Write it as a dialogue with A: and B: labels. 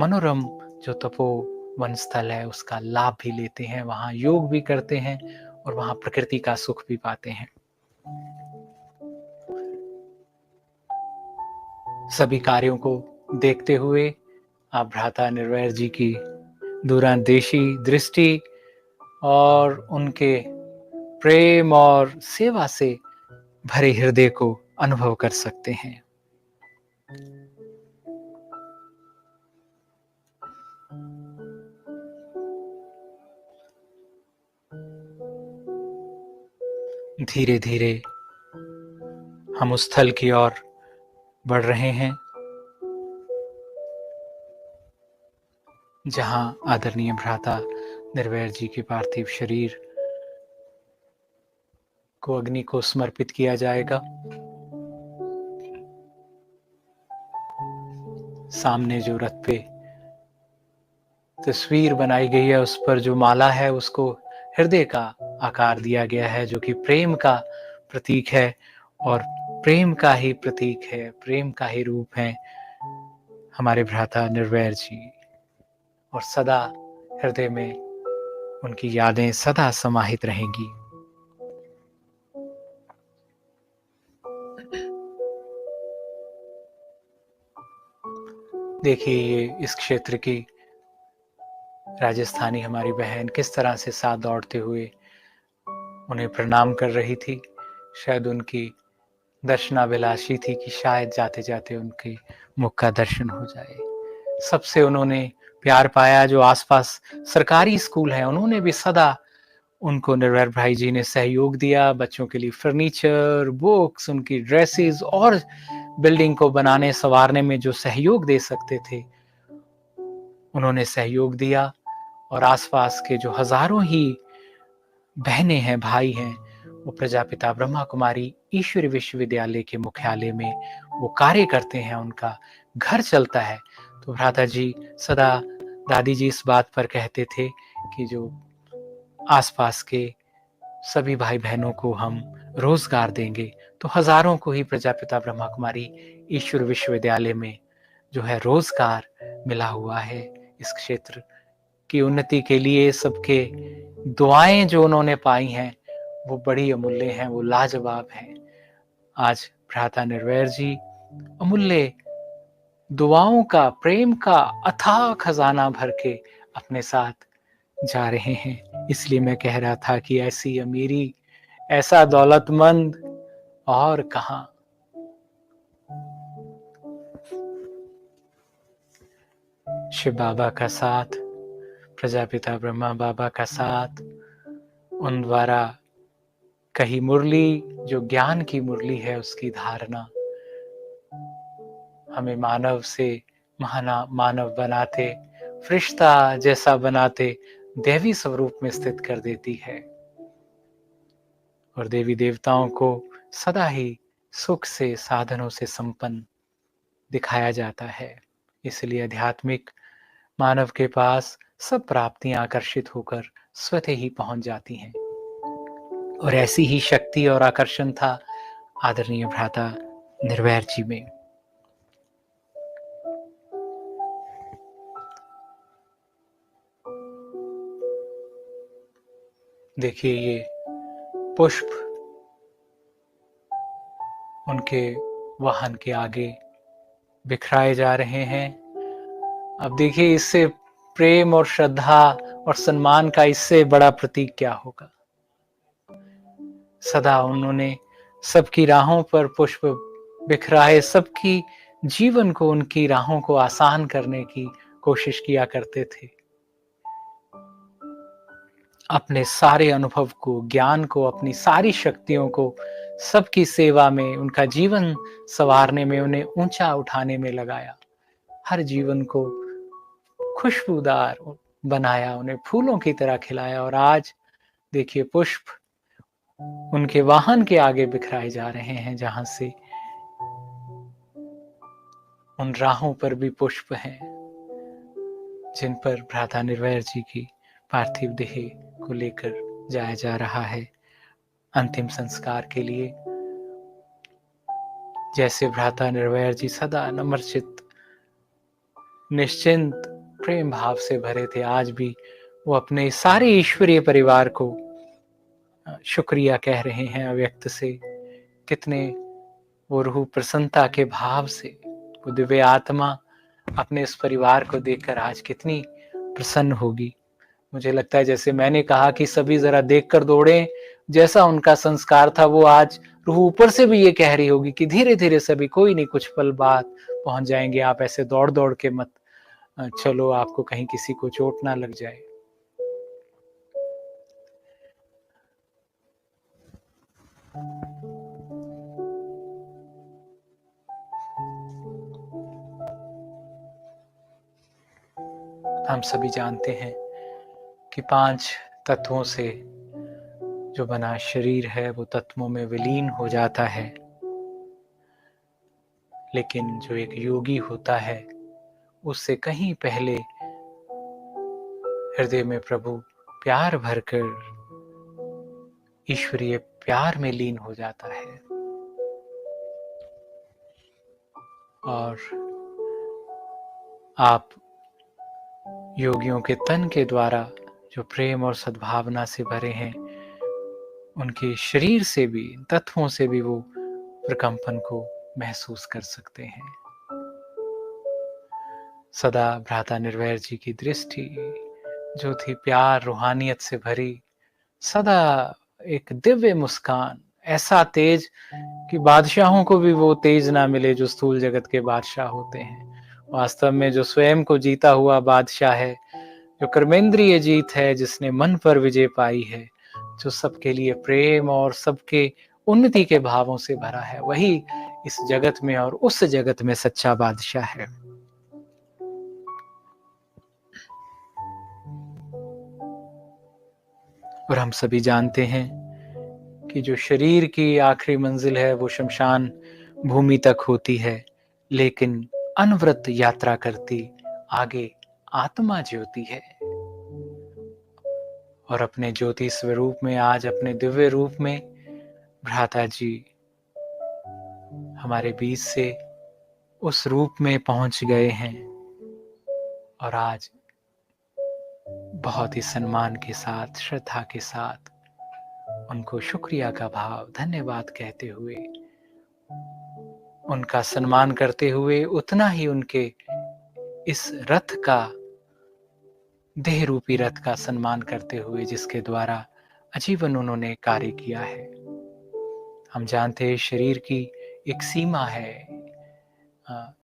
A: मनोरम जो तपोवन स्थल है उसका लाभ भी लेते हैं, वहाँ योग भी करते हैं और वहाँ प्रकृति का सुख भी पाते हैं। सभी कार्यों को देखते हुए आप भ्राता निर्वैर जी की दूरंदेशी दृष्टि और उनके प्रेम और सेवा से भरे हृदय को अनुभव कर सकते हैं। धीरे धीरे हम उस स्थल की ओर बढ़ रहे हैं जहां आदरणीय भ्राता निर्वैर जी के पार्थिव शरीर को अग्नि को समर्पित किया जाएगा। सामने जो रथ पे तस्वीर बनाई गई है उस पर जो माला है उसको हृदय का आकार दिया गया है, जो कि प्रेम का प्रतीक है और प्रेम का ही प्रतीक है, प्रेम का ही रूप है हमारे भ्राता निर्वैर जी। और सदा हृदय में उनकी यादें सदा समाहित रहेंगी। देखिए ये इस क्षेत्र की राजस्थानी हमारी बहन किस तरह से साथ दौड़ते हुए उन्हें प्रणाम कर रही थी। शायद उनकी दर्शनाभिलाषी थी कि शायद जाते जाते उनके मुख का दर्शन हो जाए। सबसे उन्होंने प्यार पाया। जो आसपास सरकारी स्कूल हैं उन्होंने भी सदा उनको निर्वैर भाई जी ने सहयोग दिया। बच्चों के लिए फर्नीचर, बुक्स, उनकी ड्रेसेस और बिल्डिंग को बनाने संवारने में जो सहयोग दे सकते थे उन्होंने सहयोग दिया। और आसपास के जो हजारों ही बहनें हैं, भाई हैं, वो प्रजापिता ब्रह्मा कुमारी ईश्वरी विश्वविद्यालय के मुख्यालय में वो कार्य करते हैं, उनका घर चलता है। तो भ्राता जी सदा दादी जी इस बात पर कहते थे कि जो आसपास के सभी भाई बहनों को हम रोजगार देंगे तो हजारों को ही प्रजापिता ब्रह्मा कुमारी ईश्वर विश्वविद्यालय में जो है रोजगार मिला हुआ है। इस क्षेत्र की उन्नति के लिए सबके दुआएं जो उन्होंने पाई हैं वो बड़ी अमूल्य हैं, वो लाजवाब हैं। आज भ्राता निर्वैर जी अमूल्य दुआओं का, प्रेम का अथाह खजाना भर के अपने साथ जा रहे हैं। इसलिए मैं कह रहा था कि ऐसी अमीरी, ऐसा दौलतमंद और कहां। शिव बाबा का साथ, प्रजापिता ब्रह्मा बाबा का साथ, उन द्वारा कही मुरली जो ज्ञान की मुरली है उसकी धारणा हमें मानव से मानव बनाते, फरिश्ता जैसा बनाते देवी स्वरूप में स्थित कर देती है और देवी देवताओं को सदा ही सुख से, साधनों से संपन्न दिखाया जाता है। इसलिए आध्यात्मिक मानव के पास सब प्राप्तियां आकर्षित होकर स्वतः ही पहुंच जाती हैं। और ऐसी ही शक्ति और आकर्षण था आदरणीय भ्राता निर्वैर जी में। देखिए ये पुष्प उनके वाहन के आगे बिखराए जा रहे हैं। अब देखिए इससे प्रेम और श्रद्धा और सम्मान का इससे बड़ा प्रतीक क्या होगा। सदा उन्होंने सबकी राहों पर पुष्प बिखराए, सबकी जीवन को, उनकी राहों को आसान करने की कोशिश किया करते थे। अपने सारे अनुभव को, ज्ञान को, अपनी सारी शक्तियों को सबकी सेवा में, उनका जीवन संवारने में, उन्हें ऊंचा उठाने में लगाया। हर जीवन को खुशबूदार बनाया, उन्हें फूलों की तरह खिलाया। और आज देखिए पुष्प उनके वाहन के आगे बिखराए जा रहे हैं, जहां से उन राहों पर भी पुष्प हैं जिन पर भ्राता निर्वैर जी की पार्थिव देह को लेकर जाया जा रहा है अंतिम संस्कार के लिए। जैसे भ्राता निर्वैर जी सदा नम्रचित्त निश्चिंत प्रेम भाव से भरे थे। आज भी वो अपने सारे ईश्वरीय परिवार को शुक्रिया कह रहे हैं अव्यक्त से। कितने वो रूह प्रसन्नता के भाव से, वो दिव्य आत्मा अपने इस परिवार को देखकर आज कितनी प्रसन्न होगी। मुझे लगता है जैसे मैंने कहा कि सभी जरा देखकर दौड़े, जैसा उनका संस्कार था वो आज रूह ऊपर से भी ये कह रही होगी कि धीरे धीरे सभी, कोई नहीं, कुछ पल बाद पहुंच जाएंगे। आप ऐसे दौड़ दौड़ के मत चलो, आपको कहीं किसी को चोट ना लग जाए। हम सभी जानते हैं कि 5 तत्वों से जो बना शरीर है वो तत्वों में विलीन हो जाता है, लेकिन जो एक योगी होता है उससे कहीं पहले हृदय में प्रभु प्यार भरकर ईश्वरीय प्यार में लीन हो जाता है। और आप योगियों के तन के द्वारा जो प्रेम और सद्भावना से भरे हैं, उनके शरीर से भी, तत्वों से भी वो प्रकंपन को महसूस कर सकते हैं। सदा भ्राता निर्वैर जी की दृष्टि जो थी प्यार रूहानियत से भरी, सदा एक दिव्य मुस्कान, ऐसा तेज कि बादशाहों को भी वो तेज ना मिले जो स्थूल जगत के बादशाह होते हैं। वास्तव में जो स्वयं को जीता हुआ बादशाह है, जो कर्मेंद्रिय जीत है, जिसने मन पर विजय पाई है, जो सबके लिए प्रेम और सबके उन्नति के भावों से भरा है, वही इस जगत में और उस जगत में सच्चा बादशाह है। और हम सभी जानते हैं कि जो शरीर की आखिरी मंजिल है वो शमशान भूमि तक होती है, लेकिन अनवरत यात्रा करती आगे आत्मा ज्योति है। और अपने ज्योति स्वरूप में, आज अपने दिव्य रूप में भ्राता जी हमारे बीच से उस रूप में पहुंच गए हैं। और आज बहुत ही सम्मान के साथ, श्रद्धा के साथ उनको शुक्रिया का भाव, धन्यवाद कहते हुए, उनका सम्मान करते हुए, उतना ही उनके इस रथ का, देह रूपी रथ का सम्मान करते हुए, जिसके द्वारा आजीवन उन्होंने कार्य किया है। हम जानते हैं शरीर की एक सीमा है,